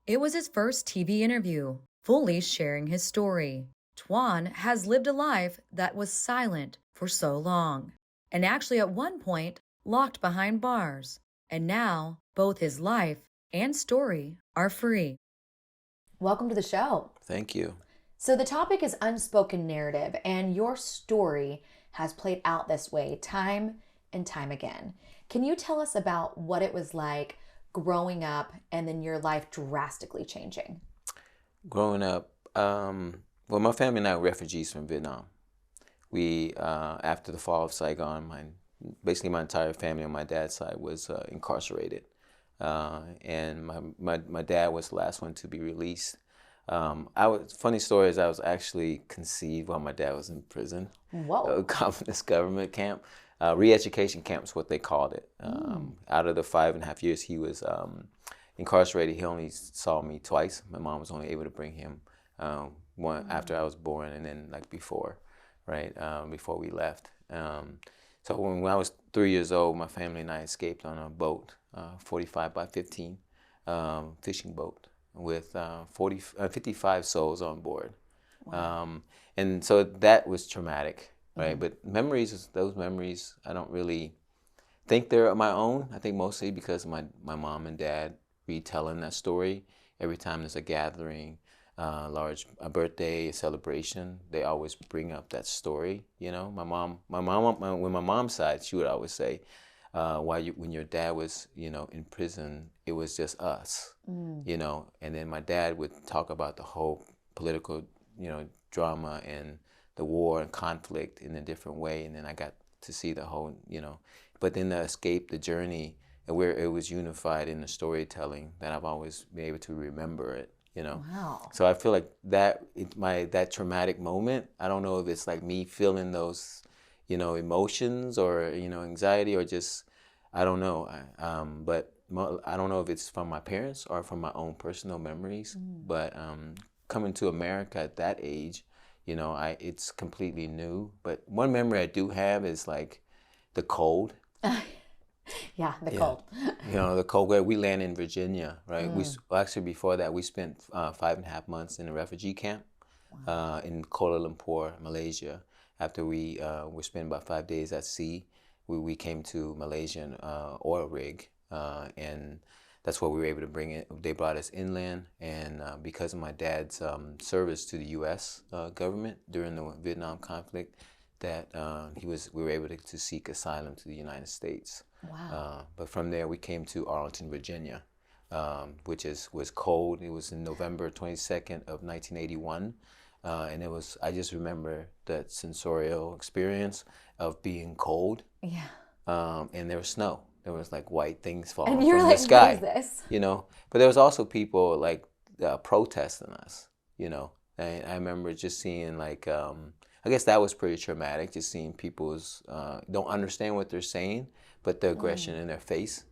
It was his first TV interview, fully sharing his story. Tuan has lived a life that was silent for so long, and actually at one point locked behind bars. And now, both his life and story are free. Welcome to the show. Thank you. So, the topic is unspoken narrative, and your story has played out this way time and time again. Can you tell us about what it was like growing up and then your life drastically changing? Growing up, well, my family and I were refugees from Vietnam. We, after the fall of Saigon, basically my entire family on my dad's side was incarcerated. And my dad was the last one to be released. Funny story is I was actually conceived while my dad was in prison. Whoa. Communist government camp. Re-education camp is what they called it. Out of the 5.5 years he was incarcerated, he only saw me twice. My mom was only able to bring him one after I was born, and then like before, right, before we left. So when I was 3 years old, my family and I escaped on a boat, 45 by 15 fishing boat with 55 souls on board. Wow. And so that was traumatic. Right, but those memories, I don't really think they're my own. I think mostly because of my mom and dad retelling that story. Every time there's a gathering, a birthday, a celebration, they always bring up that story. You know, when my mom's side, she would always say, when your dad was, in prison, it was just us, and then my dad would talk about the whole political, drama and the war and conflict in a different way, and then I got to see the whole, but then the escape, the journey, and where it was unified in the storytelling, that I've always been able to remember it, Wow. So I feel like that traumatic moment, I don't know if it's like me feeling those, emotions or, anxiety or just, I don't know, but I don't know if it's from my parents or from my own personal memories, but coming to America at that age, it's completely new. But one memory I do have is like the cold. Yeah, the cold. The cold where we land in Virginia, right? Actually before that we spent 5.5 months in a refugee camp in Kuala Lumpur, Malaysia. After we were spending about 5 days at sea, we came to Malaysian oil rig, and that's what we were able to bring it. They brought us inland, and because of my dad's service to the U.S. Government during the Vietnam conflict, that we were able to seek asylum to the United States. Wow. But from there, we came to Arlington, Virginia, which was cold. It was in November 22nd of 1981, and I just remember that sensorial experience of being cold. Yeah. And there was snow. There was like white things falling And you're from like, the sky. what is this? But there was also people like protesting us, And I remember just seeing like, I guess that was pretty traumatic, just seeing people's don't understand what they're saying, but the aggression in their face.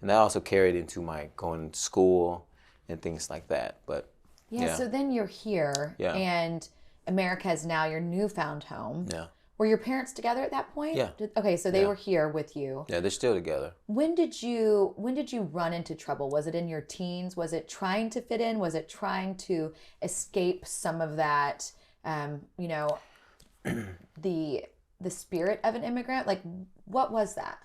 And that also carried into my going to school and things like that. But yeah. So then you're here, and America is now your newfound home. Yeah. Were your parents together at that point? Yeah. Okay, so they were here with you. Yeah, they're still together. When did you run into trouble? Was it in your teens? Was it trying to fit in? Was it trying to escape some of that, the spirit of an immigrant? Like, what was that?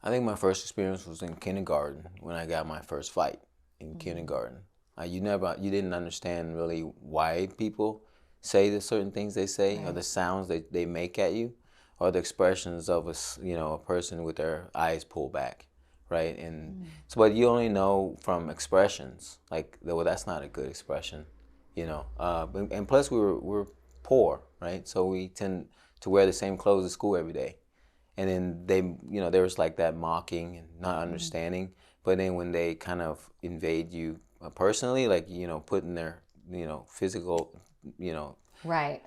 I think my first experience was in kindergarten when I got my first fight in kindergarten. You didn't understand really why people say the certain things they say, or the sounds they make at you, or the expressions of a person with their eyes pulled back, right? And so, but you only know from expressions, like, well, that's not a good expression, and plus we're poor, right? So we tend to wear the same clothes at school every day, and then there was like that mocking and not understanding. But then when they kind of invade you personally, like putting their physical right,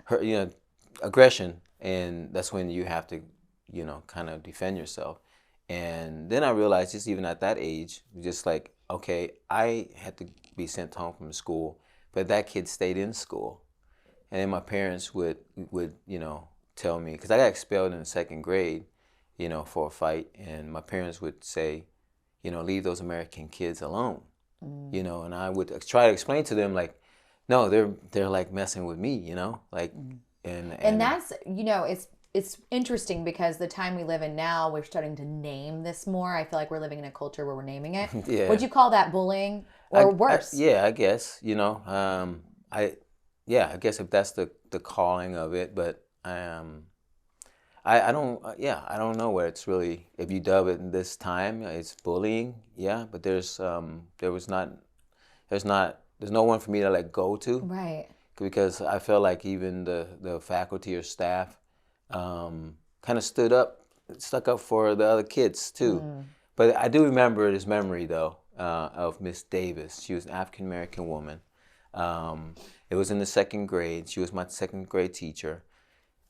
aggression, and that's when you have to kind of defend yourself. And then I realized, just even at that age, just like, okay, I had to be sent home from school, but that kid stayed in school. And then my parents would tell me, because I got expelled in the second grade for a fight, and my parents would say, leave those American kids alone. you know, and I would try to explain to them like, no, they're like messing with me, you know, like, And that's, you know, it's interesting because the time we live in now, we're starting to name this more. I feel like we're living in a culture where we're naming it. yeah. Would you call that bullying or worse? Yeah, I guess, you know, I guess if that's the calling of it, but I don't, I don't know where it's really, if you dub it in this time, it's bullying, yeah, but there's no one for me to like go to, Right. because I feel like even the faculty or staff kind of stuck up for the other kids too. But I do remember this memory though of Miss Davis. She was an African American woman. It was in the second grade. She was my second grade teacher.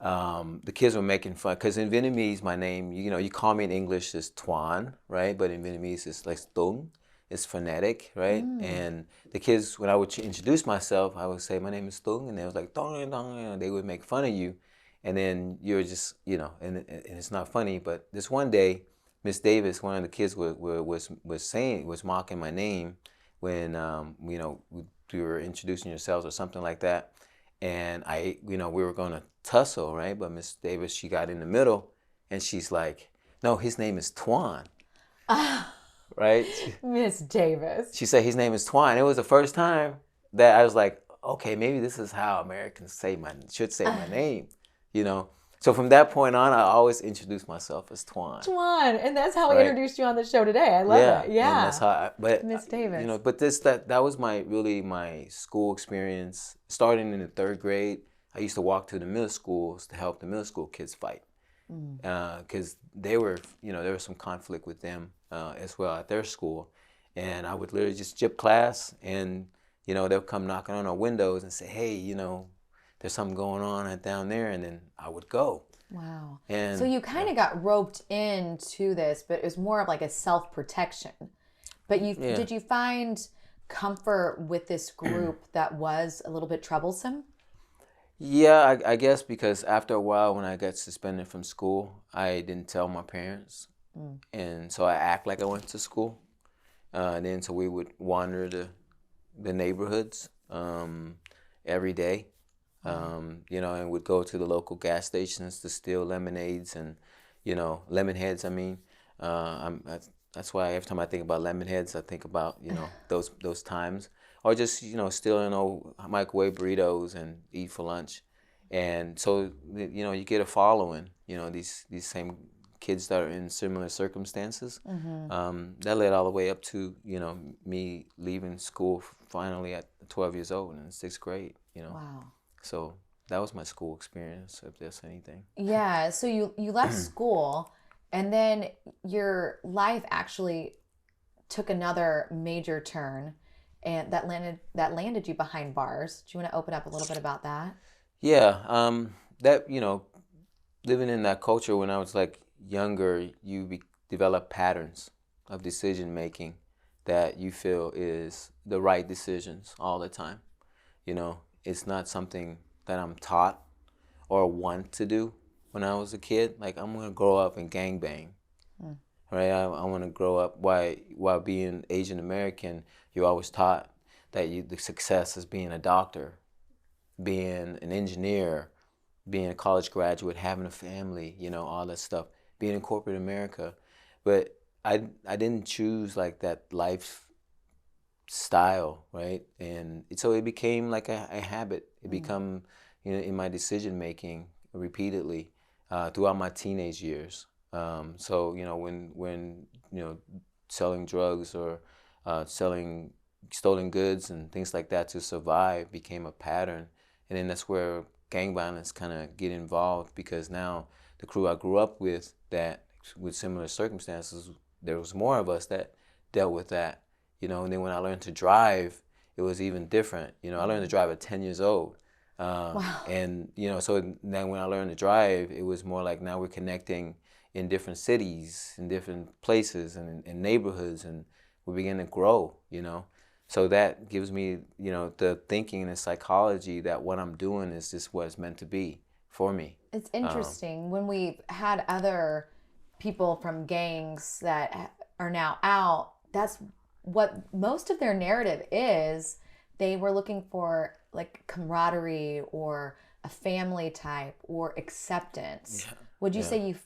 The kids were making fun because in Vietnamese, my name, you know, you call me in English is Tuan, right? But in Vietnamese, it's like Tung. It's phonetic, right? And the kids, when I would introduce myself, I would say my name is Tung, and they was like Tung, Tung, and they would make fun of you, and then you're just, you know, and it's not funny. But this one day, Miss Davis, one of the kids was mocking my name when you know, we were introducing yourselves or something like that. And you know, we were going to tussle, right? But Miss Davis, she got in the middle, and she's like, no, his name is Tuan, right? Miss Davis. She said his name is Tuan. It was the first time that I was like, okay, maybe this is how Americans should say my name, you know? So from that point on, I always introduce myself as Tuan. Tuan, and that's how we Right. introduced you on the show today. I love it. Yeah. And that's how but Miss Davis. you know, but that was my school experience. Starting in the third grade, I used to walk to the middle schools to help the middle school kids fight. Because there was some conflict with them as well at their school. And I would literally just skip class, and, you know, they'll come knocking on our windows and say, hey, you know, there's something going on down there, and then I would go. Wow. And So you kind of got roped into this, but it was more of like a self-protection. But did you find comfort with this group that was a little bit troublesome? Yeah, I guess because after a while, when I got suspended from school, I didn't tell my parents, and so I act like I went to school. And then so we would wander the neighborhoods every day. You know, and would go to the local gas stations to steal lemonades and, you know, lemon heads. I mean, that's why every time I think about lemon heads, I think about, you know, those times, or just, you know, stealing old microwave burritos and eat for lunch. And so, you know, you get a following. You know, these same kids that are in similar circumstances. That led all the way up to, you know, me leaving school finally at 12 years old in sixth grade. You know. Wow. So that was my school experience, if there's anything. Yeah. So you left school, and then your life actually took another major turn, and that landed you behind bars. Do you want to open up a little bit about that? Yeah. That, you know, living in that culture when I was like younger, you develop patterns of decision making that you feel is the right decisions all the time. You know, it's not something that I'm taught or want to do when I was a kid. Like, I'm going to grow up and gangbang, right? I want to grow up while being Asian American, you're always taught that the success is being a doctor, being an engineer, being a college graduate, having a family, you know, all that stuff, being in corporate America. But I didn't choose like that life style, right? And so it became like a habit. It became, you know, in my decision making repeatedly throughout my teenage years. So, you know, when you know, selling drugs or selling stolen goods and things like that to survive became a pattern, and then that's where gang violence kind of get involved, because now the crew I grew up with that with similar circumstances, there was more of us that dealt with that. You know, and then when I learned to drive, it was even different. You know, I learned to drive at 10 years old. Wow. And, you know, so then when I learned to drive, it was more like now we're connecting in different cities, in different places and in neighborhoods, and we begin to grow, you know. So that gives me, you know, the thinking and the psychology that what I'm doing is just what it's meant to be for me. It's interesting. When we've had other people from gangs that are now out, that's what most of their narrative is, they were looking for like camaraderie or a family type or acceptance. Yeah. Would you Yeah. say you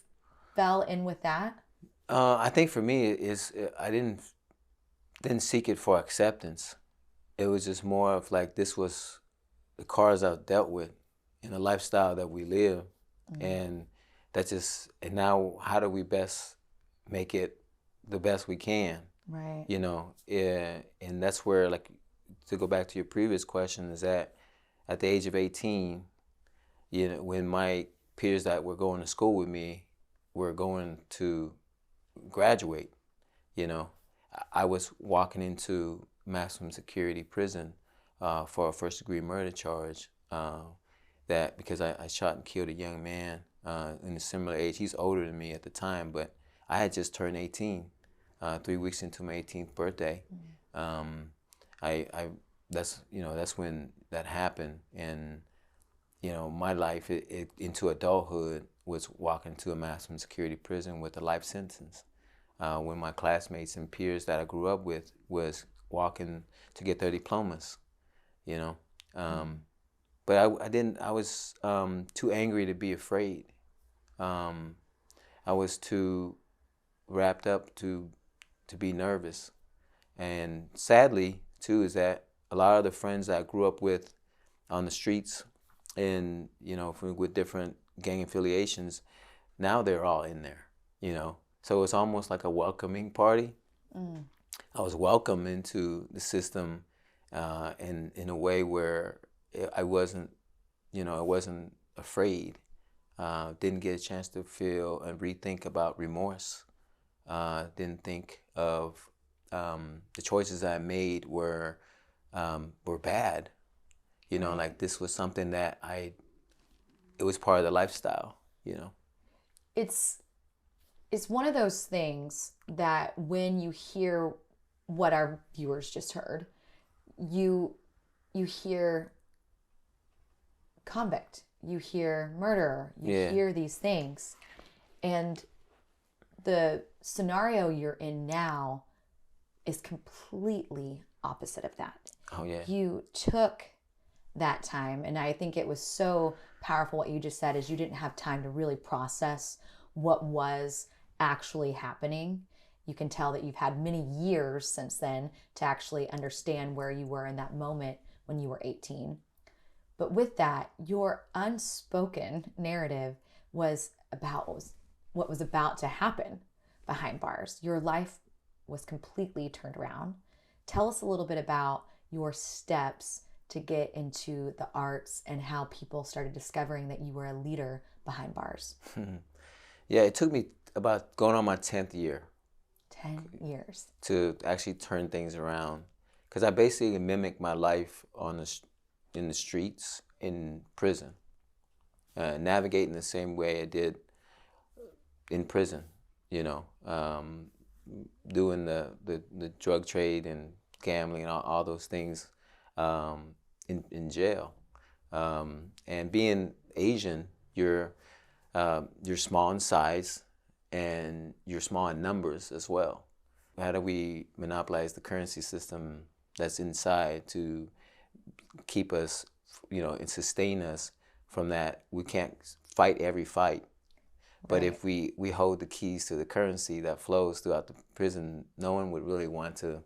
fell in with that? I think for me is I didn't seek it for acceptance. It was just more of like this was the cards I've dealt with and the lifestyle that we live, and that's just and now how do we best make it the best we can, Right. you know? Yeah, and that's where like to go back to your previous question is that at the age of 18, you know, when my peers that were going to school with me were going to graduate, you know, I was walking into maximum security prison for a first degree murder charge. That because I shot and killed a young man in a similar age. He's older than me at the time, but I had just turned 18, 3 weeks into my 18th birthday. I that's when that happened, and you know my life into adulthood was walking to a maximum security prison with a life sentence. When my classmates and peers that I grew up with was walking to get their diplomas, you know. But I didn't. I was too angry to be afraid. I was too wrapped up to be nervous. And sadly, too, is that a lot of the friends that I grew up with on the streets, and you know, with different gang affiliations, now they're all in there. You know, so it's almost like a welcoming party. I was welcomed into the system, in a way where I wasn't, you know, I wasn't afraid. Didn't get a chance to feel and rethink about remorse. Didn't think of the choices I made were bad. You know, like this was something that it was part of the lifestyle. You know, It's one of those things that when you hear what our viewers just heard, you hear convict, you hear murderer, you hear these things, and the scenario you're in now is completely opposite of that. Oh yeah. You took that time, and I think it was so powerful what you just said is you didn't have time to really process what was actually happening. You can tell that you've had many years since then to actually understand where you were in that moment when you were 18. But with that, your unspoken narrative was about what was about to happen behind bars. Your life was completely turned around. Tell us a little bit about your steps to get into the arts and how people started discovering that you were a leader behind bars. Yeah, it took me about going on my 10th year 10 years. to actually turn things around, because I basically mimicked my life in the streets in prison, navigating the same way I did in prison. You know, doing the drug trade and gambling and all those things in jail, and being Asian, you're small in size and you're small in numbers as well. How do we monopolize the currency system that's inside to keep us, you know, and sustain us from that? We can't fight every fight. But Right. if we hold the keys to the currency that flows throughout the prison, no one would really want to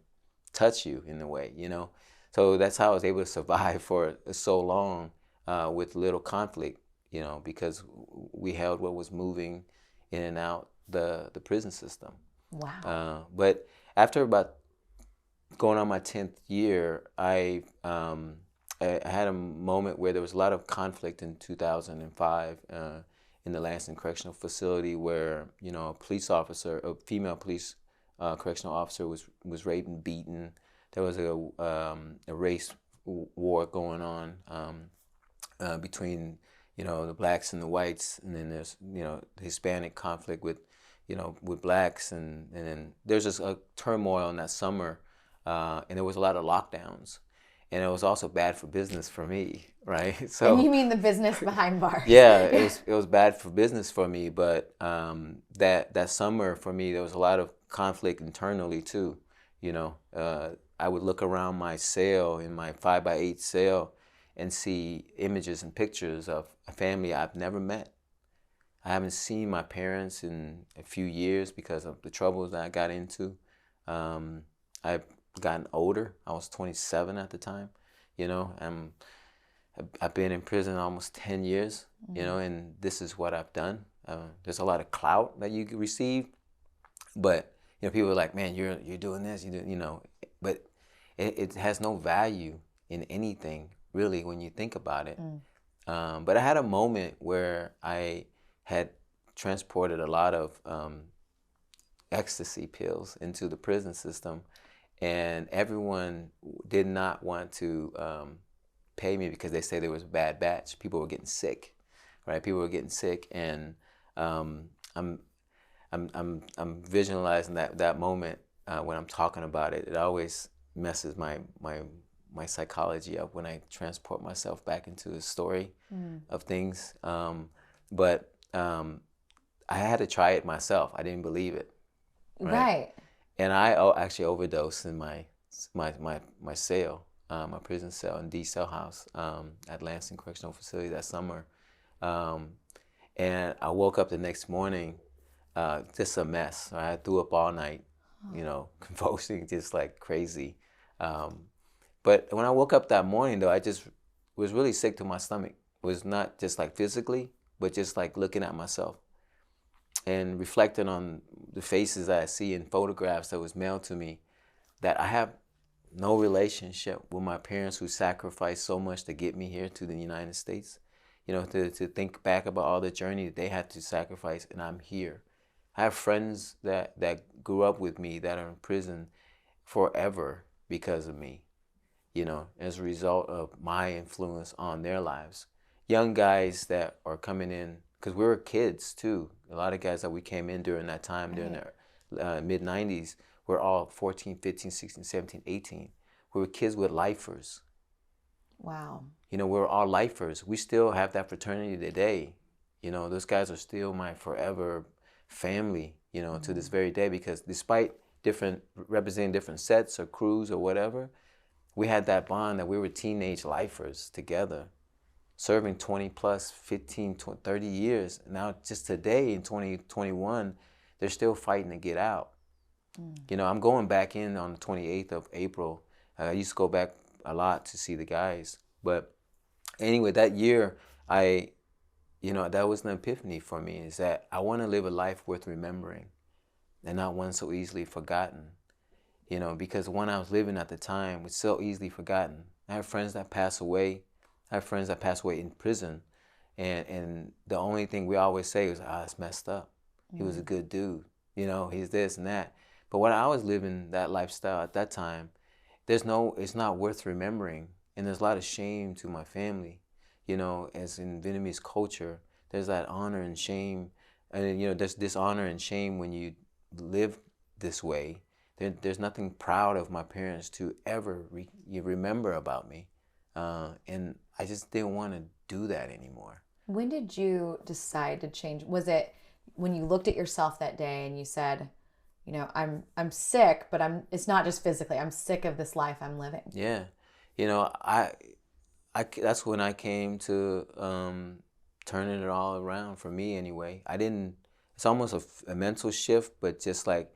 touch you in a way, you know? So that's how I was able to survive for so long with little conflict, you know, because we held what was moving in and out the prison system. Wow. But after about going on my 10th year, I had a moment where there was a lot of conflict in 2005 in the Lansing Correctional Facility, where, you know, a female police correctional officer was raped and beaten. There was a race war going on between, you know, the blacks and the whites, and then there's, you know, the Hispanic conflict with, you know, with blacks, and then there's just a turmoil in that summer, and there was a lot of lockdowns, and it was also bad for business for me, right? So And you mean the business behind bars? yeah, it was bad for business for me, but that summer for me there was a lot of conflict internally too, You know, I would look around my cell, in my 5x8 cell, and see images and pictures of a family I've never met. I haven't seen my parents in a few years because of the troubles that I got into. I've gotten older. I was 27 at the time, you know. I've been in prison almost 10 years, you know, and this is what I've done. There's a lot of clout that you receive, but you know, people are like, "Man, you're doing this, you know," but it has no value in anything really when you think about it. But I had a moment where I had transported a lot of ecstasy pills into the prison system, and everyone did not want to pay me because they say there was a bad batch. People were getting sick, right? People were getting sick, and I'm visualizing that moment when I'm talking about it. It always messes my psychology up when I transport myself back into the story of things. But I had to try it myself. I didn't believe it. Right. And I actually overdosed in my cell, my prison cell in D Cell House at Lansing Correctional Facility that summer. And I woke up the next morning just a mess. I threw up all night, you know, convulsing just like crazy. But when I woke up that morning, though, I just was really sick to my stomach. It was not just like physically, but just like looking at myself and reflecting on the faces that I see in photographs that was mailed to me, that I have no relationship with my parents who sacrificed so much to get me here to the United States. You know, to think back about all the journey that they had to sacrifice, and I'm here. I have friends that grew up with me that are in prison forever because of me, you know, as a result of my influence on their lives. Young guys that are coming in, because we were kids too. A lot of guys that we came in during that time, during the mid-90s, were all 14, 15, 16, 17, 18. We were kids with lifers. Wow. You know, we're all lifers. We still have that fraternity today. You know, those guys are still my forever family, you know, to this very day, because despite representing different sets or crews or whatever, we had that bond that we were teenage lifers together, serving 20 plus, 15, 20, 30 years. Now, just today in 2021, they're still fighting to get out. You know, I'm going back in on the 28th of April. I used to go back a lot to see the guys. But anyway, that year, you know, that was an epiphany for me, is that I want to live a life worth remembering and not one so easily forgotten. You know, because the one I was living at the time was so easily forgotten. I have friends that pass away. I have friends that pass away in prison. And the only thing we always say is, it's messed up. He was a good dude. You know, he's this and that. But when I was living that lifestyle at that time, it's not worth remembering. And there's a lot of shame to my family. You know, as in Vietnamese culture, there's that honor and shame. And, you know, there's dishonor and shame when you live this way. There's nothing proud of my parents to ever remember about me. And I just didn't want to do that anymore. When did you decide to change? Was it when you looked at yourself that day and you said, you know, I'm sick, but it's not just physically. I'm sick of this life I'm living. Yeah. You know, I that's when I came to turning it all around for me anyway. It's almost a mental shift, but just like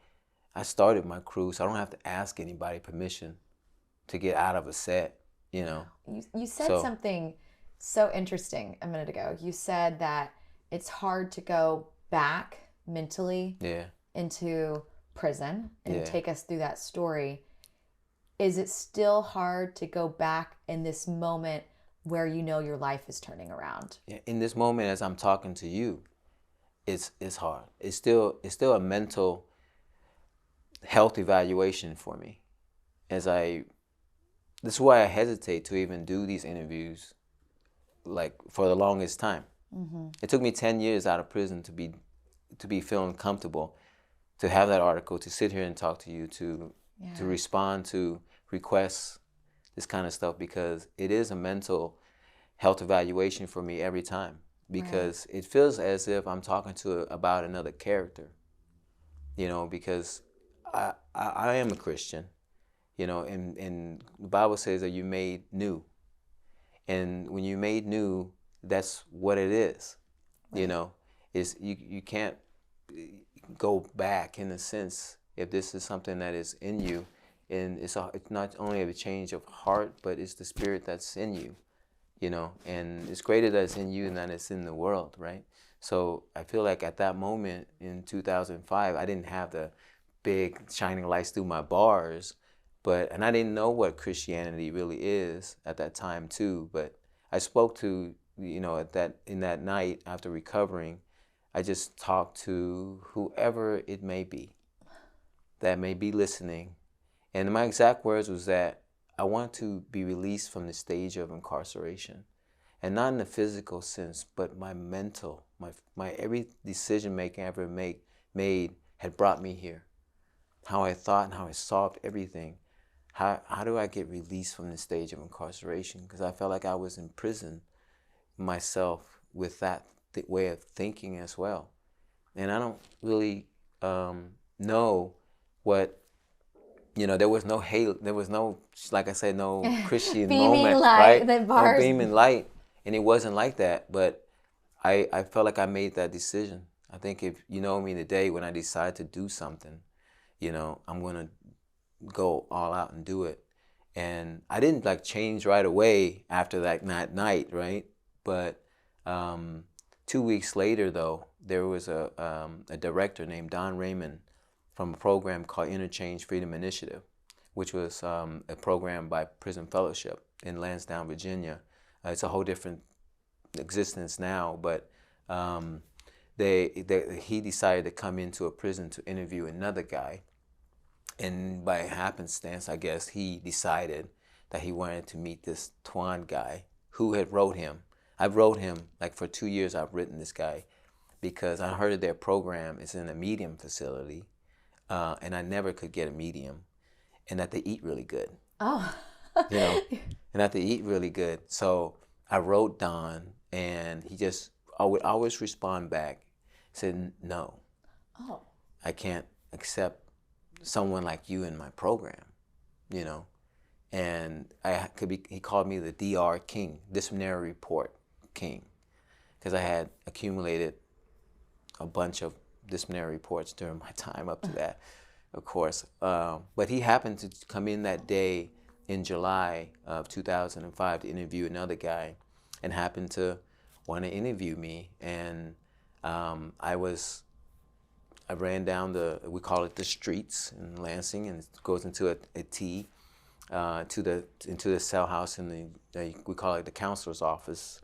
I started my crew, so I don't have to ask anybody permission to get out of a set, you know. You said something so interesting a minute ago. You said that it's hard to go back mentally into prison and take us through that story. Is it still hard to go back in this moment where you know your life is turning around? Yeah, in this moment as I'm talking to you, it's hard. It's still a mental health evaluation for me. This is why I hesitate to even do these interviews, like, for the longest time. It took me 10 years out of prison to be feeling comfortable, to have that article, to sit here and talk to you, to respond to requests, this kind of stuff, because it is a mental health evaluation for me every time, because it feels as if I'm talking about another character, you know, because I am a Christian, And the Bible says that you made new. And when you made new, that's what it is. Right. Is you can't go back in a sense if this is something that is in you, and it's not only a change of heart, but it's the spirit that's in you. And it's greater that it's in you than it's in the world, right? So I feel like at that moment in 2005, I didn't have the big shining lights through my bars, and I didn't know what Christianity really is at that time too. But I spoke to, in that night after recovering, I just talked to whoever it may be that may be listening. And my exact words was that I want to be released from the stage of incarceration. And not in the physical sense, but my mental, my every decision making I ever made had brought me here. How I thought and how I solved everything. How do I get released from the stage of incarceration? Because I felt like I was in prison myself with that way of thinking as well. And I don't really know what, there was no halo, there was no, like I said, no Christian Beaming moment, light, right? the No bars. beaming light, and it wasn't like that. But I felt like I made that decision. I think if you know me today, when I decide to do something, I'm gonna go all out and do it. And I didn't like change right away after that night, right? But 2 weeks later, though, there was a director named Don Raymond from a program called Interchange Freedom Initiative, which was a program by Prison Fellowship in Lansdowne, Virginia. It's a whole different existence now, but he decided to come into a prison to interview another guy. And by happenstance, I guess, he decided that he wanted to meet this Tuan guy who had wrote him. I've wrote him, like for 2 years I've written this guy because I heard of their program. It's in a medium facility, and I never could get a medium, and that they eat really good. Oh. And that they eat really good. So I wrote Don, and I would always respond back, said, no, Oh. I can't accept someone like you in my program, and he called me the DR King, disciplinary report king, because I had accumulated a bunch of disciplinary reports during my time up to that, of course. But he happened to come in that day in July of 2005 to interview another guy, and happened to want to interview me, and I ran down we call it the streets in Lansing, and it goes into a T into the cell house we call it the counselor's office,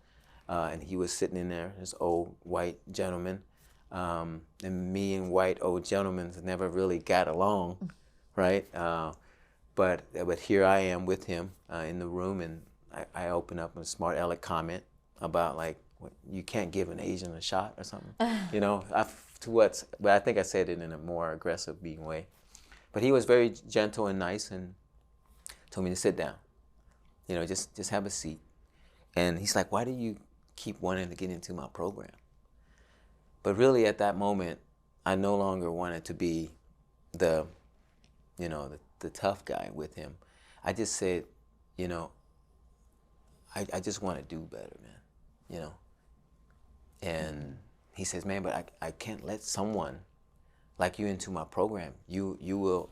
and he was sitting in there, this old white gentleman, and me and white old gentlemen never really got along, right? But here I am with him in the room, and I open up a smart aleck comment about like, you can't give an Asian a shot or something, but I think I said it in a more aggressive, being way. But he was very gentle and nice, and told me to sit down, just have a seat. And he's like, why do you keep wanting to get into my program? But really at that moment, I no longer wanted to be the tough guy with him. I just said, I just want to do better, man, And he says, man, but I can't let someone like you into my program. You will,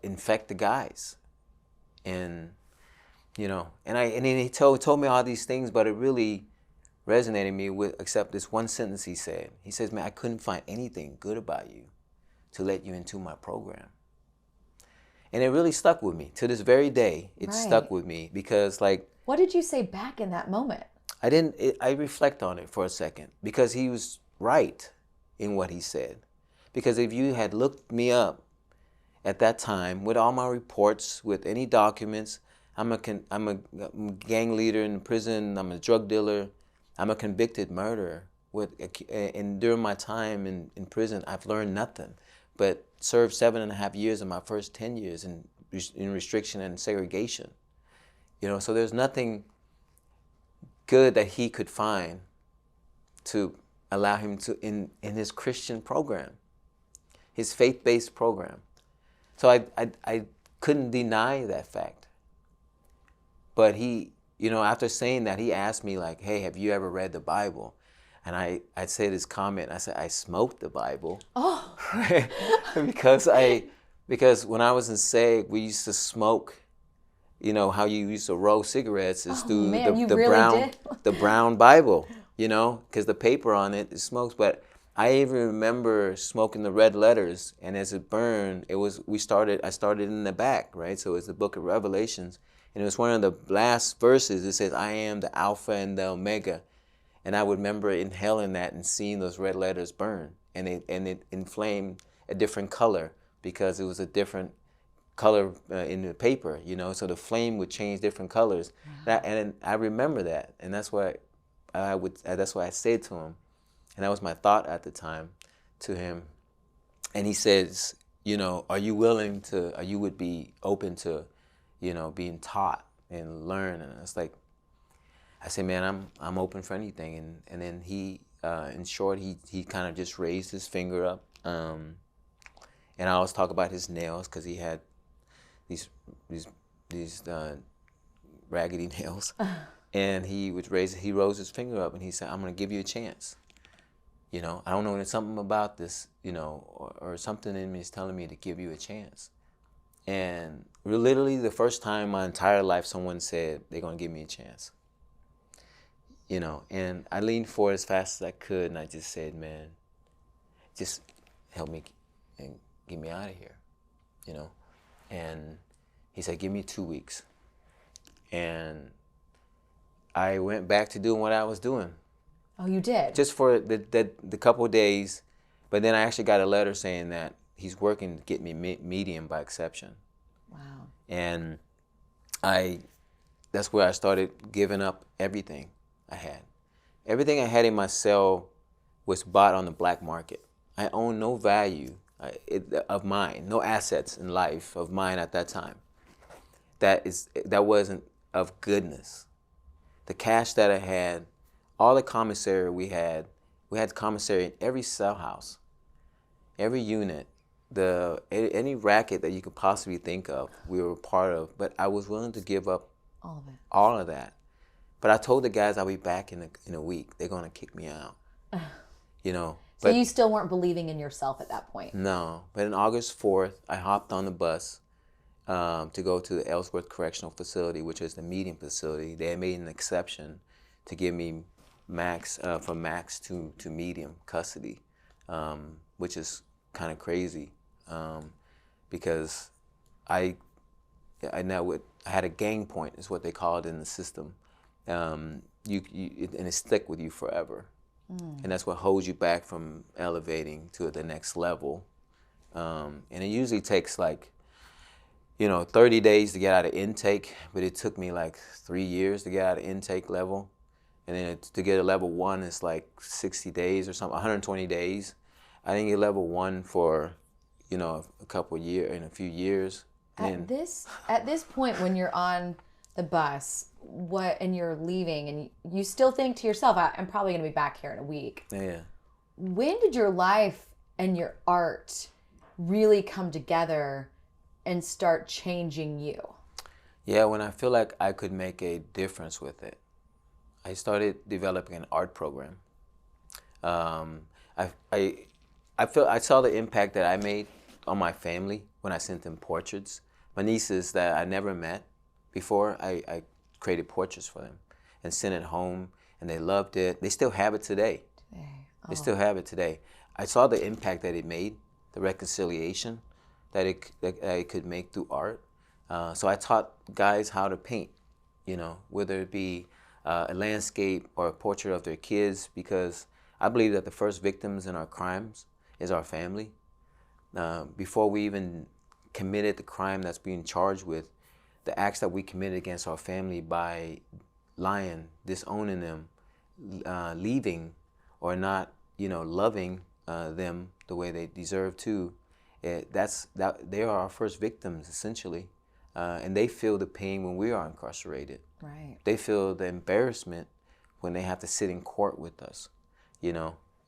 infect the guys. And, and then he told me all these things, but it really resonated me with, except this one sentence he said. He says, man, I couldn't find anything good about you to let you into my program. And it really stuck with me. To this very day, it stuck with me because, like... What did you say back in that moment? I reflect on it for a second, because he was right in what he said. Because if you had looked me up at that time with all my reports, with any documents, I'm a gang leader in prison, I'm a drug dealer, I'm a convicted murderer. And during my time in prison, I've learned nothing, but served 7.5 years of my first 10 years in restriction and segregation. So there's nothing good that he could find to allow him to in his Christian program, his faith-based program. So I couldn't deny that fact. But he, after saying that, he asked me like, hey, have you ever read the Bible? And I said this comment, I said, I smoked the Bible. Oh. because when I was in SEG, we used to smoke, how you used to roll cigarettes is through the brown Bible, because the paper on it smokes. But I even remember smoking the red letters, and as it burned, I started in the back, right? So it's the book of Revelations, and it was one of the last verses. It says, I am the Alpha and the Omega. And I would remember inhaling that and seeing those red letters burn, and it inflamed a different color because it was a different color in the paper, so the flame would change different colors. Wow. And I remember that, and that's what I said to him, and that was my thought at the time to him. And he says, are you would be open to, being taught and learn? And it's like, I said, man, I'm open for anything. And then he, in short, he kind of just raised his finger up. And I always talk about his nails because he had these raggedy nails. And he rose his finger up and he said, I'm going to give you a chance. I don't know, there's something about this, or something in me is telling me to give you a chance. And literally the first time in my entire life someone said they're going to give me a chance. And I leaned forward as fast as I could, and I just said, man, just help me and get me out of here, And he said, give me 2 weeks. And I went back to doing what I was doing. Oh, you did? Just for the couple of days, but then I actually got a letter saying that he's working to get me medium by exception. Wow. And that's where I started giving up everything I had. Everything I had in my cell was bought on the black market. I owned no value of mine, no assets in life of mine at that time. That wasn't of goodness. The cash that I had, all the commissary we had commissary in every cell house, every unit, any racket that you could possibly think of, we were a part of. But I was willing to give up all of that. But I told the guys I'll be back in a week. They're going to kick me out. So you still weren't believing in yourself at that point? No. But on August 4th, I hopped on the bus to go to the Ellsworth Correctional Facility, which is the medium facility. They had made an exception to give me from max to medium custody, which is kind of crazy because I had a gang point, is what they call it in the system. And it stick with you forever. And that's what holds you back from elevating to the next level. And it usually takes 30 days to get out of intake, but it took me 3 years to get out of intake level. And then to get a level 1, it's 60 days or something, 120 days. I didn't get level 1 for, a couple of years, in a few years. At this point, when you're on the bus, and you're leaving, and you still think to yourself, I'm probably going to be back here in a week. Yeah. When did your life and your art really come together and start changing you? Yeah, when I feel like I could make a difference with it. I started developing an art program. I saw the impact that I made on my family when I sent them portraits. My nieces that I never met before, I created portraits for them and sent it home, and they loved it. They still have it today. They still have it today. I saw the impact that it made, the reconciliation that it could make through art. So I taught guys how to paint, whether it be a landscape or a portrait of their kids, because I believe that the first victims in our crimes is our family. Before we even committed the crime that's being charged with, the acts that we committed against our family by lying, disowning them, leaving, or not, loving them the way they deserve to, they are our first victims, essentially. And they feel the pain when we are incarcerated. Right. They feel the embarrassment when they have to sit in court with us,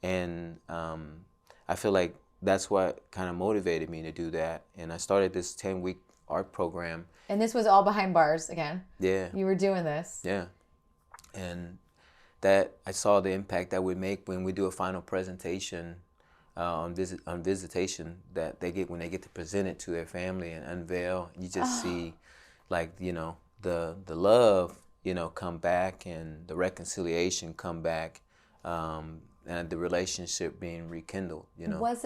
And I feel like that's what kind of motivated me to do that. And I started this 10-week art program. And this was all behind bars again. Yeah. You were doing this. Yeah. And that I saw the impact that would make when we do a final presentation on visitation that they get when they get to present it to their family and unveil. You just see, like, you know, the love, you know, come back, and the reconciliation come back, and the relationship being rekindled. You know, was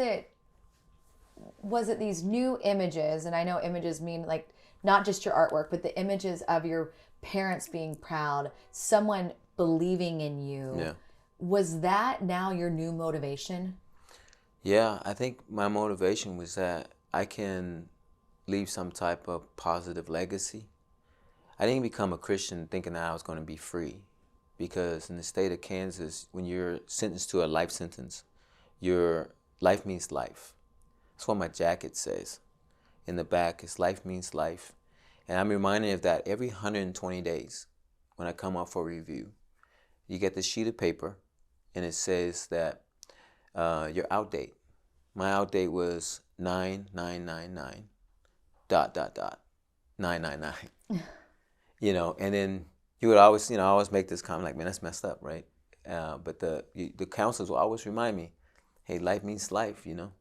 it these new images? And I know images mean like not just your artwork, but the images of your parents being proud, someone believing in you. Yeah. Was that now your new motivation? Yeah, I think my motivation was that I can leave some type of positive legacy. I didn't become a Christian thinking that I was going to be free, because in the state of Kansas, when you're sentenced to a life sentence, your life means life. That's what my jacket says. In the back, it's life means life. And I'm reminded of that every 120 days when I come up for review. You get this sheet of paper, and it says that your outdate. My outdate was 9999 ... 999. You know, and then you would always, you know, always make this comment like, man, that's messed up, right? But the counselors will always remind me, hey, life means life, you know,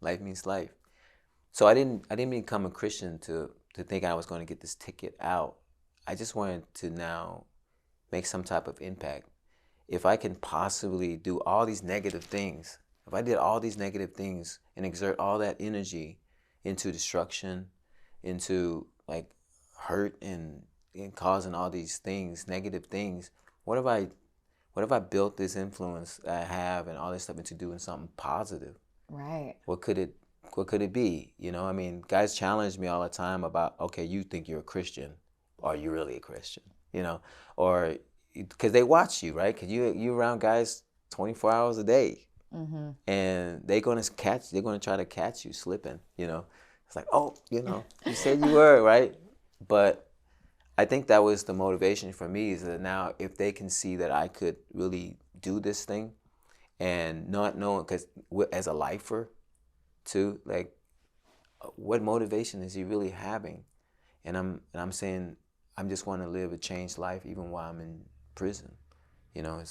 life means life. So I didn't become a Christian to think I was going to get this ticket out. I just wanted to now make some type of impact. If I can possibly do all these negative things, if I did all these negative things and exert all that energy into destruction, into like hurt and causing all these things, negative things, what if I built this influence I have and all this stuff into doing something positive? Right. What could it be? You know, I mean, guys challenge me all the time about, okay, you think you're a Christian. Are you really a Christian? You know, or because they watch you, right? Because you around guys 24 hours a day. Mm-hmm. And they're going to try to catch you slipping, you know. It's like, oh, you know, you said you were, right? But I think that was the motivation for me, is that now if they can see that I could really do this thing, and not knowing, because as a lifer too, like, what motivation is he really having? And I'm saying, I just want to live a changed life even while I'm in prison. You know,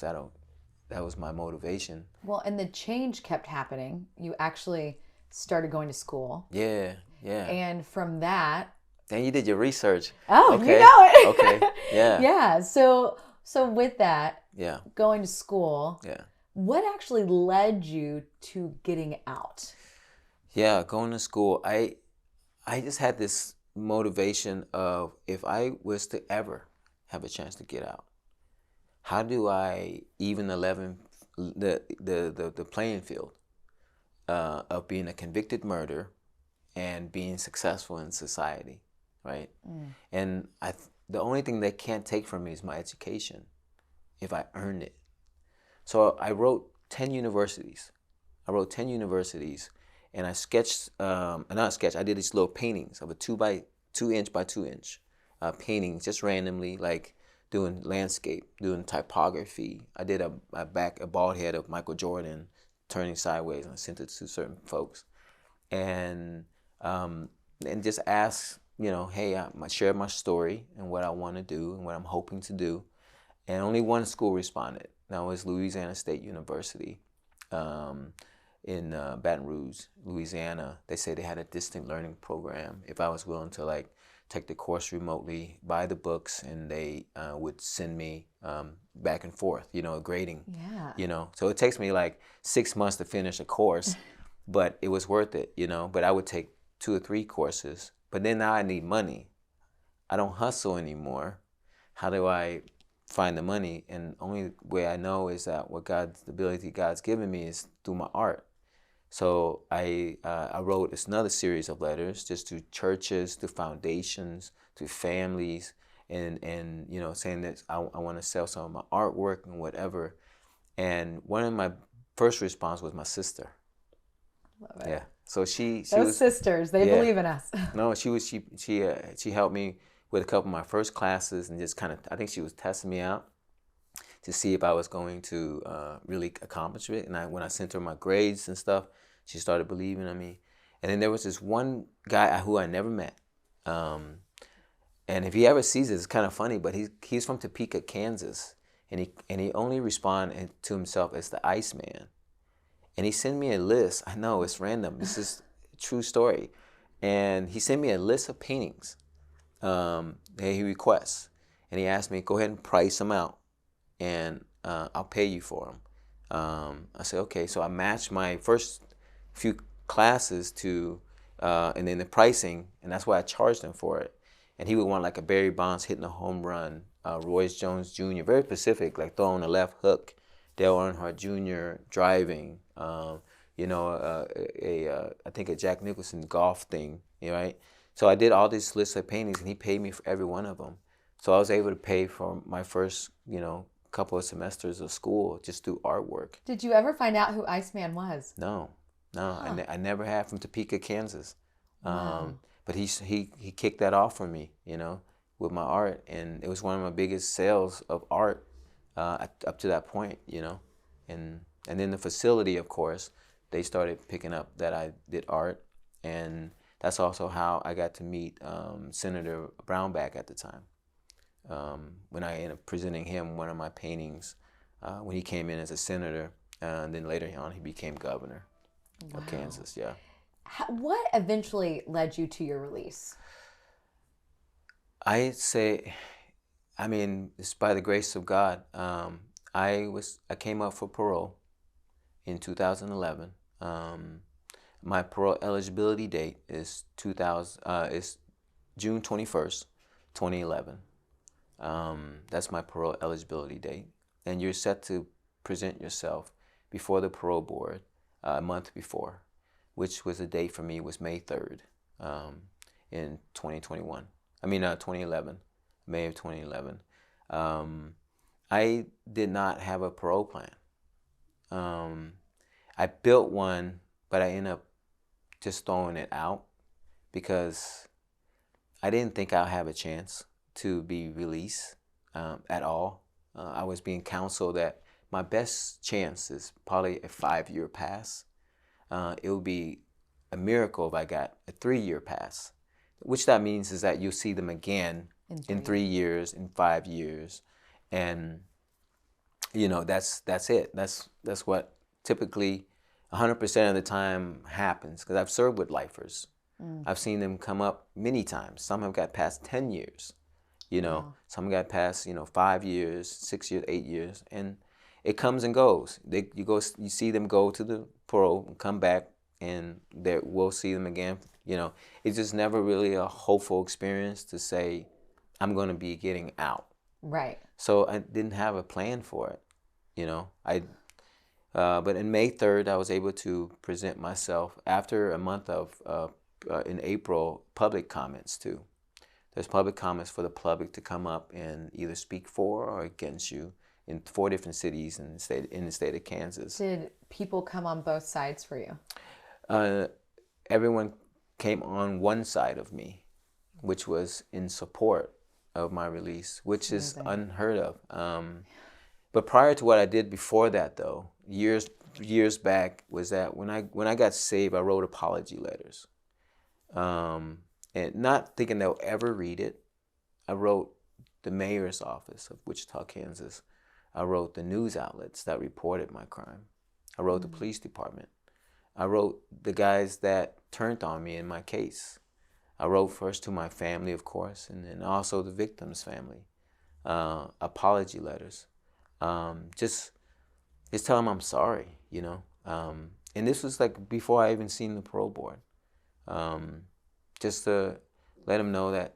that was my motivation. Well, and the change kept happening. You actually started going to school. Yeah, yeah. And from that... Then you did your research. Oh, okay. You know it. Okay, yeah. Yeah, so with that, yeah, going to school, yeah, what actually led you to getting out? Yeah, going to school, I just had this motivation of, if I was to ever have a chance to get out, how do I even the playing field of being a convicted murderer and being successful in society, right? Mm. And the only thing they can't take from me is my education, if I earned it. So I wrote 10 universities. And I sketched, I did these little paintings of a 2 inch by 2 inch paintings, just randomly, like doing landscape, doing typography. I did a bald head of Michael Jordan turning sideways, and I sent it to certain folks. And just asked, you know, hey, I shared my story and what I want to do and what I'm hoping to do. And only one school responded. That was Louisiana State University. In Baton Rouge, Louisiana. They said they had a distant learning program. If I was willing to like take the course remotely, buy the books, and they would send me back and forth, you know, grading. Yeah. You know, so it takes me like 6 months to finish a course, but it was worth it, you know. But I would take 2 or 3 courses. But then now I need money. I don't hustle anymore. How do I find the money? And only way I know is that the ability God's given me is through my art. So I wrote another series of letters just to churches, to foundations, to families, and you know, saying that I want to sell some of my artwork and whatever. And one of my first response was my sister. Love it. Yeah. So she was sisters. They believe in us. No, she helped me with a couple of my first classes, and just kind of, I think she was testing me out to see if I was going to really accomplish it. And when I sent her my grades and stuff, She started believing in me. And then there was this one guy who I never met. And if he ever sees it, it's kind of funny, but he's from Topeka, Kansas. And he only responded to himself as the Iceman. And he sent me a list. I know, it's random. This is a true story. And he sent me a list of paintings that he requests. And he asked me, go ahead and price them out, and I'll pay you for them. I said, okay. So I matched my first few classes to, and then the pricing, and that's why I charged him for it. And he would want like a Barry Bonds hitting a home run, Royce Jones Jr., very specific, like throwing a left hook, Dale Earnhardt Jr. driving, I think a Jack Nicholson golf thing, right? So I did all these lists of paintings, and he paid me for every one of them. So I was able to pay for my first, couple of semesters of school just through artwork. Did you ever find out who Iceman was? No, Huh. I never had, from Topeka, Kansas. Wow. But he kicked that off for me, with my art, and it was one of my biggest sales of art up to that point, and then the facility, of course, they started picking up that I did art, and that's also how I got to meet Senator Brownback at the time. When I ended up presenting him one of my paintings when he came in as a senator, and then later on he became governor of Kansas. Yeah. What eventually led you to your release? I say, it's by the grace of God. I came up for parole in 2011. My parole eligibility date is June 21st, 2011. That's my parole eligibility date. And you're set to present yourself before the parole board a month before, which was the date for me was May 3rd in 2021. 2011, May of 2011. I did not have a parole plan. I built one, but I ended up just throwing it out because I didn't think I'd have a chance to be released at all. I was being counseled that my best chance is probably a 5-year pass. It would be a miracle if I got a 3-year pass, which that means is that you'll see them again in 3 years, in 5 years, and that's it. That's what typically 100% of the time happens, because I've served with lifers. I've seen them come up many times. Some have got past 10 years. Wow. Some got past 5 years, 6 years, 8 years, and it comes and goes. You see them go to the parole and come back, and we'll see them again. It's just never really a hopeful experience to say I'm going to be getting out. Right. So I didn't have a plan for it. But in May 3rd, I was able to present myself after a month of in April public comments too. There's public comments for the public to come up and either speak for or against you in 4 different cities in the state of Kansas. Did people come on both sides for you? Everyone came on one side of me, which was in support of my release, which is unheard of. But prior to what I did before that, though, years back, was that when I got saved, I wrote apology letters. And not thinking they'll ever read it, I wrote the mayor's office of Wichita, Kansas. I wrote the news outlets that reported my crime. I wrote the police department. I wrote the guys that turned on me in my case. I wrote first to my family, of course, and then also the victim's family. Apology letters. Just tell them I'm sorry, And this was like before I even seen the parole board. Just to let them know that,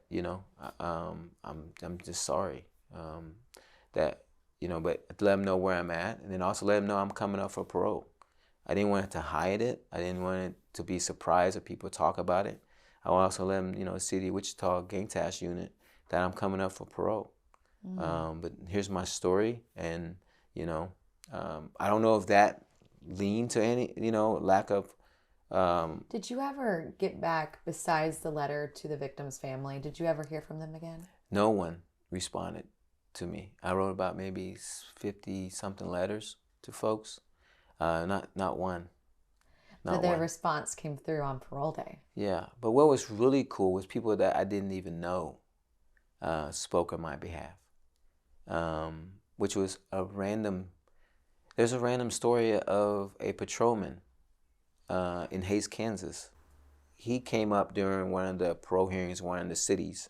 I'm just sorry. But to let them know where I'm at, and then also let them know I'm coming up for parole. I didn't want it to hide it. I didn't want it to be surprised if people talk about it. I also let them, the City of Wichita Gang Task Unit, that I'm coming up for parole. But here's my story, and I don't know if that leaned to any, lack of. Did you ever get back, besides the letter to the victim's family, did you ever hear from them again? No one responded to me. I wrote about maybe 50-something letters to folks. Not one. Not their one. response came through on parole day. Yeah, but what was really cool was people that I didn't even know spoke on my behalf, which was a random. There's a random story of a patrolman in Hays, Kansas. He came up during one of the parole hearings in one of the cities,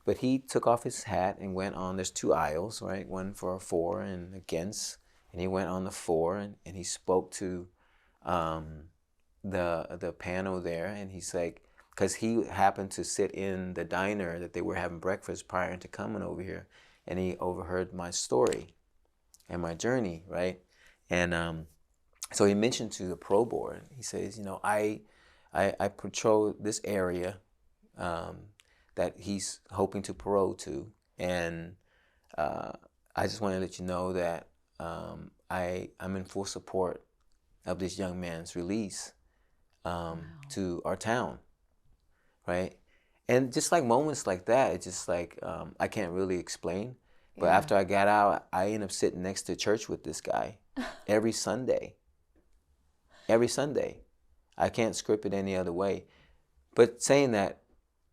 but he took off his hat and went on. There's two aisles, right? One for and against, and he went on the for and he spoke to the panel there, and he's like, because he happened to sit in the diner that they were having breakfast prior to coming over here, and he overheard my story and my journey, right? And so he mentioned to the pro board, he says, I patrol this area that he's hoping to parole to, and I just want to let you know that I'm in full support of this young man's release to our town, right? And just like moments like that, it's just like I can't really explain. But after I got out, I ended up sitting next to church with this guy every Sunday. Every Sunday. I can't script it any other way. But saying that,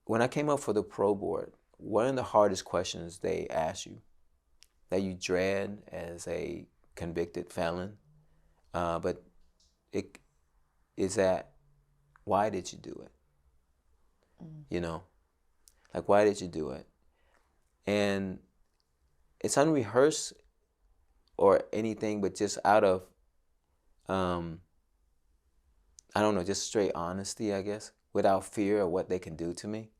when I came up for the pro board, one of the hardest questions they ask you, that you dread as a convicted felon, but it is that, why did you do it? Like, why did you do it? And it's unrehearsed or anything, but just out of, I don't know, just straight honesty, I guess, without fear of what they can do to me.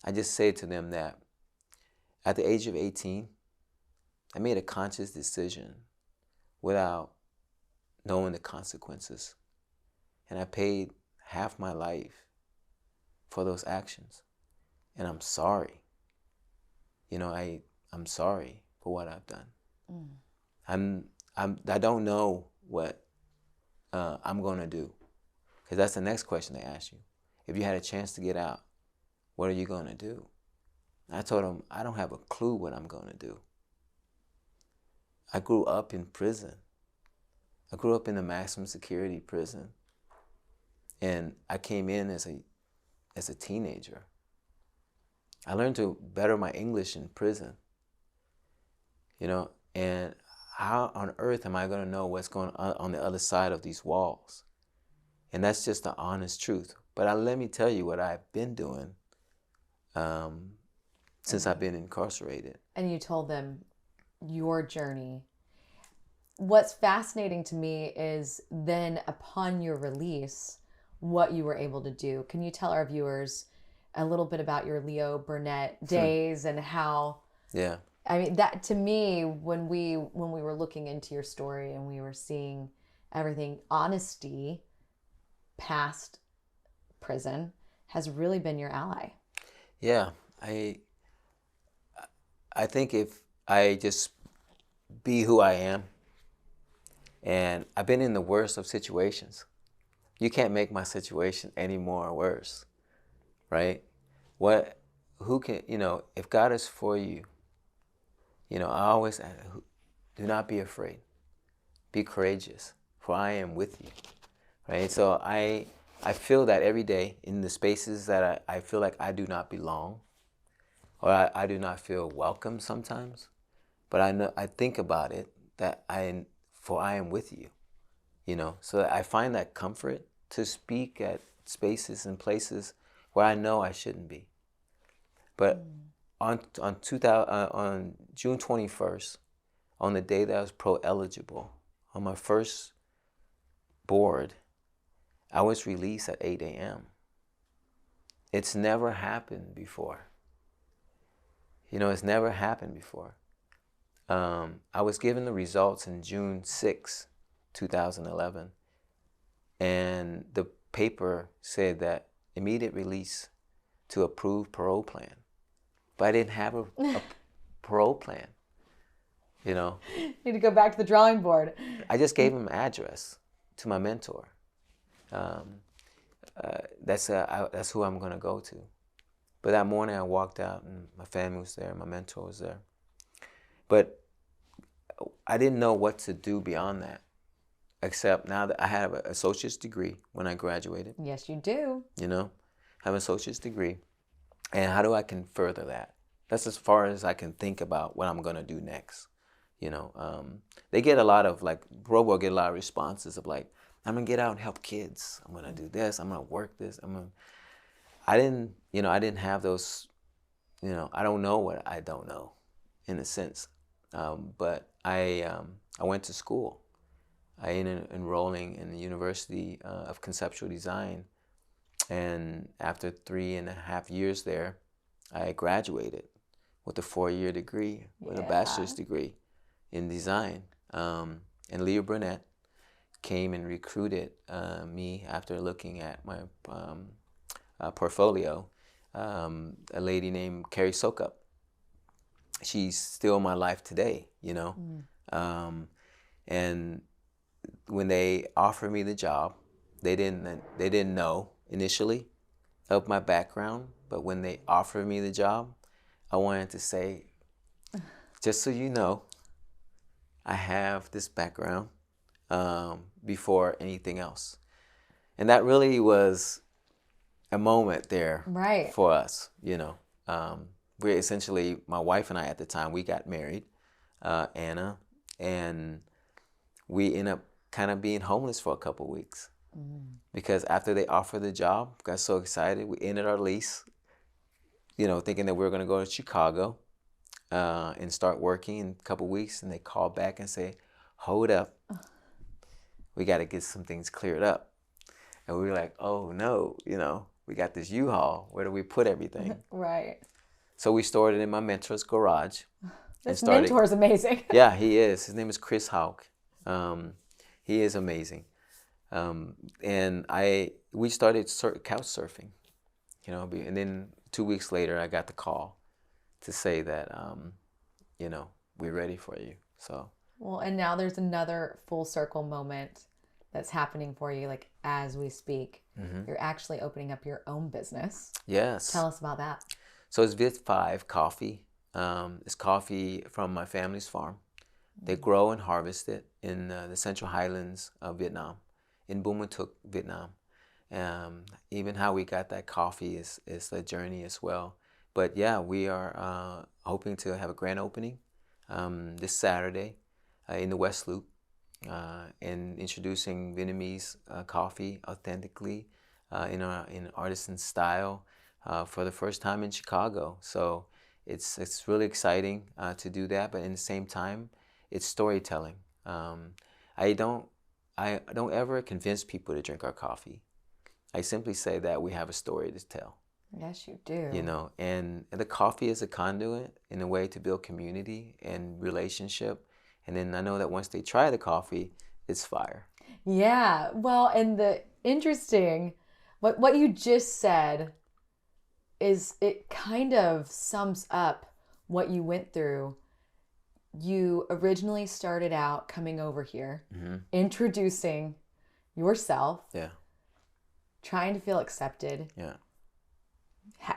I just say to them that at the age of 18, I made a conscious decision without knowing the consequences. And I paid half my life for those actions. And I'm sorry. I'm sorry for what I've done. I don't know what I'm going to do. Because that's the next question they ask you. If you had a chance to get out, what are you going to do? I told them, I don't have a clue what I'm going to do. I grew up in prison. I grew up in a maximum security prison. And I came in as a teenager. I learned to better my English in prison. And how on earth am I going to know what's going on the other side of these walls? And that's just the honest truth. But let me tell you what I've been doing since I've been incarcerated. And you told them your journey. What's fascinating to me is then upon your release, what you were able to do. Can you tell our viewers a little bit about your Leo Burnett days and how? Yeah. I mean, that to me, when we were looking into your story and we were seeing everything, honesty past prison has really been your ally. Yeah, I think if I just be who I am, and I've been in the worst of situations. You can't make my situation any more worse, right? Who can, if God is for you, I always do not be afraid. Be courageous, for I am with you, right? So I feel that every day in the spaces that I feel like I do not belong, or I do not feel welcome sometimes, but I think about it that for I am with you, So I find that comfort to speak at spaces and places where I know I shouldn't be. But on June 21st, on the day that I was pro eligible, on my first board, I was released at 8 a.m. It's never happened before. It's never happened before. I was given the results in June 6, 2011, and the paper said that immediate release to approved parole plan. But I didn't have a parole plan, Need to go back to the drawing board. I just gave him an address to my mentor. That's who I'm going to go to. But that morning I walked out and my family was there, my mentor was there. But I didn't know what to do beyond that. except now that I have an associate's degree when I graduated, Yes, you do. you know, have an associate's degree. And how do I can further that? That's as far as I can think about what I'm going to do next. You know, they get a lot of like, Robo get a lot of responses of like, I'm going to get out and help kids. I'm going to do this. I'm going to work this. I didn't have those, I don't know what I don't know in a sense. But I went to school. I ended up enrolling in the University of Conceptual Design. And after 3.5 years there, I graduated with a 4-year degree, with a bachelor's degree in design. And Leah Burnett came and recruited me after looking at my portfolio. A lady named Carrie Sokup. She's still in my life today, and when they offered me the job, they didn't know initially of my background, but when they offered me the job, I wanted to say, just so you know, I have this background before anything else. And that really was a moment there for us, we essentially, my wife and I at the time, we got married, Anna, and we ended up kind of being homeless for a couple of weeks. Because after they offered the job, got so excited, we ended our lease, thinking that we were going to go to Chicago and start working in a couple of weeks. And they called back and say, hold up, we got to get some things cleared up. And we were like, oh no, we got this U-Haul. Where do we put everything? Right. So we stored it in my mentor's garage. This mentor is amazing. Yeah, he is. His name is Chris Hauk. He is amazing. And we started couch surfing, and then 2 weeks later, I got the call to say that, we're ready for you. So. Well, and now there's another full circle moment that's happening for you, like as we speak. Mm-hmm. You're actually opening up your own business. Yes. Tell us about that. So it's Vit 5 coffee. It's coffee from my family's farm. They grow and harvest it in the Central Highlands of Vietnam, in Bum Ma Thuc, Vietnam. Even how we got that coffee is a journey as well. But yeah, we are hoping to have a grand opening this Saturday in the West Loop, and introducing Vietnamese coffee authentically in artisan style for the first time in Chicago. So it's really exciting to do that. But in the same time, it's storytelling. I don't ever convince people to drink our coffee. I simply say that we have a story to tell. Yes, you do. And the coffee is a conduit in a way to build community and relationship. And then I know that once they try the coffee, it's fire. Yeah. Well, and the interesting, what you just said is it kind of sums up what you went through. You originally started out coming over here, introducing yourself, trying to feel accepted,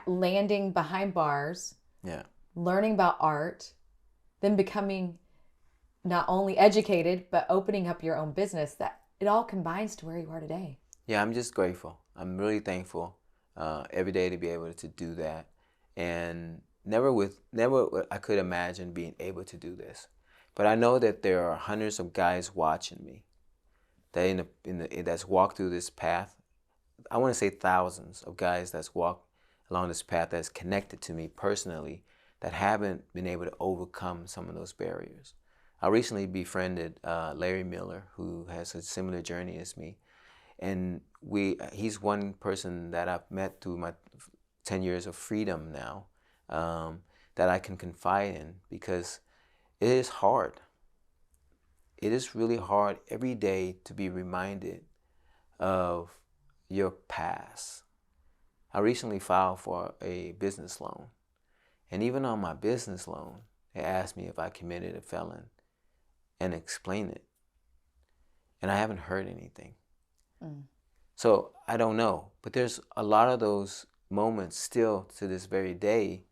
landing behind bars, learning about art, then becoming not only educated, but opening up your own business. That it all combines to where you are today. Yeah, I'm just grateful. I'm really thankful every day to be able to do that. And never I could imagine being able to do this. But I know that there are hundreds of guys watching me that that's walked through this path. I want to say thousands of guys that's walked along this path that's connected to me personally that haven't been able to overcome some of those barriers. I recently befriended Larry Miller, who has a similar journey as me. And he's one person that I've met through my 10 years of freedom now, that I can confide in, because it is hard. It is really hard every day to be reminded of your past. I recently filed for a business loan. And even on my business loan, they asked me if I committed a felon and explain it. And I haven't heard anything. So I don't know. But there's a lot of those moments still to this very day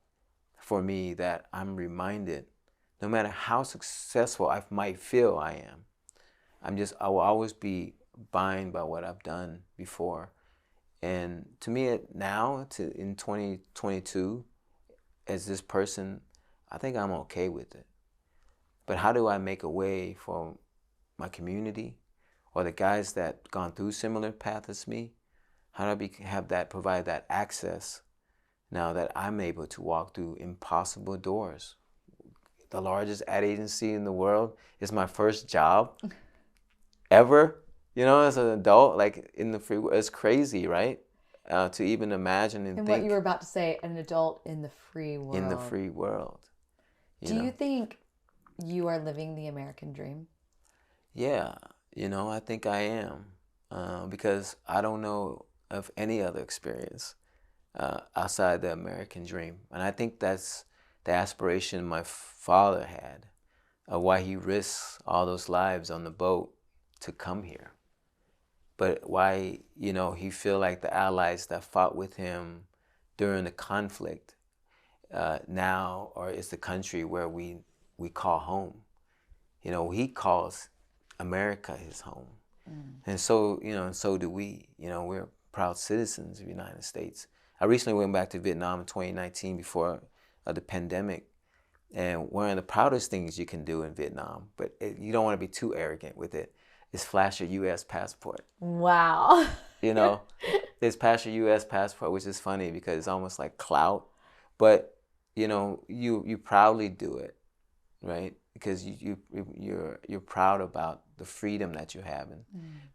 for me that I'm reminded, no matter how successful I might feel I am, I will always be bound by what I've done before. And to me, in 2022, as this person, I think I'm okay with it. But how do I make a way for my community or the guys that gone through similar path as me? How do I provide that access now that I'm able to walk through impossible doors? The largest ad agency in the world is my first job ever. As an adult, like in the free world, it's crazy, right? To even imagine and And think. what you were about to say, an adult in the free world. In the free world. Do you think you are living the American dream? Yeah, I think I am, because I don't know of any other experience outside the American dream. And I think that's the aspiration my father had, why he risks all those lives on the boat to come here. But why, he feel like the allies that fought with him during the conflict now, or is the country where we call home. He calls America his home. And so, so do we. We're proud citizens of the United States. I recently went back to Vietnam in 2019 before the pandemic. And one of the proudest things you can do in Vietnam, but you don't want to be too arrogant with it, is flash your U.S. passport. Wow. It's flash your U.S. passport, which is funny because it's almost like clout. But, you proudly do it, right? Because you're proud about the freedom that you're having.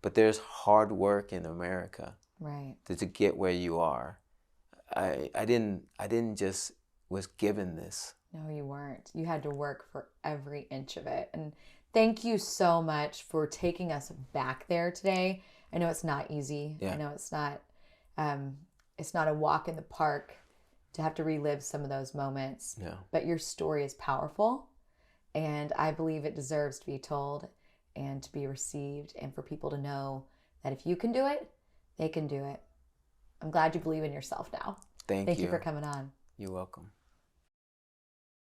But there's hard work in America, right, to get where you are. I didn't just was given this. No, you weren't. You had to work for every inch of it. And thank you so much for taking us back there today. I know it's not easy. Yeah. I know it's not a walk in the park to have to relive some of those moments. Yeah. But your story is powerful, and I believe it deserves to be told and to be received, and for people to know that if you can do it, they can do it. I'm glad you believe in yourself now. Thank Thank you you for coming on. You're welcome.